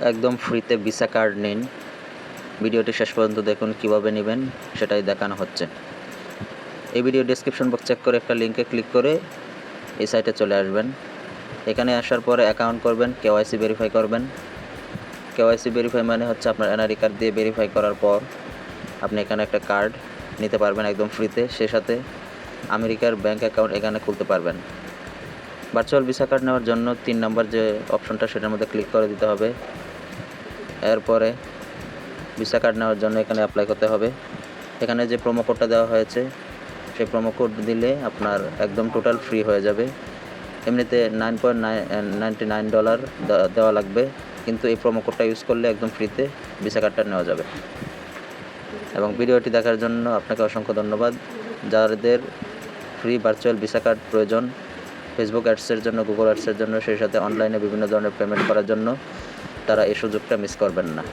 একদম ফ্রিতে visa card নিন। ভিডিওটি শেষ পর্যন্ত দেখুন, কিভাবে নেবেন সেটাই দেখানো হচ্ছে। এই ভিডিও ডেসক্রিপশন বক্স চেক করে একটা লিঙ্কে ক্লিক করে এই সাইটে চলে আসবেন। এখানে আসার পরে অ্যাকাউন্ট করবেন, কেওয়াইসি ভেরিফাই করবেন। কেওয়াইসি ভেরিফাই মানে হচ্ছে আপনার এনআরই কার্ড দিয়ে ভেরিফাই করার পর আপনি এখানে একটা কার্ড নিতে পারবেন একদম ফ্রিতে। সে সাথে আমেরিকার ব্যাঙ্ক অ্যাকাউন্ট এখানে খুলতে পারবেন। ভার্চুয়াল ভিসা কার্ড নেওয়ার জন্য 3 নম্বর যে অপশনটা সেটার মধ্যে ক্লিক করে দিতে হবে। এরপরে ভিসা কার্ড নেওয়ার জন্য এখানে অ্যাপ্লাই করতে হবে। এখানে যে প্রোমো কোডটা দেওয়া হয়েছে সেই প্রোমো কোড দিলে আপনার একদম টোটাল ফ্রি হয়ে যাবে। এমনিতে $9.99 দেওয়া লাগবে, কিন্তু এই প্রোমো কোডটা ইউজ করলে একদম ফ্রিতে ভিসা কার্ডটা নেওয়া যাবে। এবং ভিডিওটি দেখার জন্য আপনাকে অসংখ্য ধন্যবাদ। যাদের ফ্রি ভার্চুয়াল ভিসা কার্ড প্রয়োজন ফেসবুক অ্যাডসের জন্য, গুগল অ্যাডসের জন্য, সেই সাথে অনলাইনে বিভিন্ন ধরনের পেমেন্ট করার জন্য, তারা এই সুযোগটা মিস করবেন না।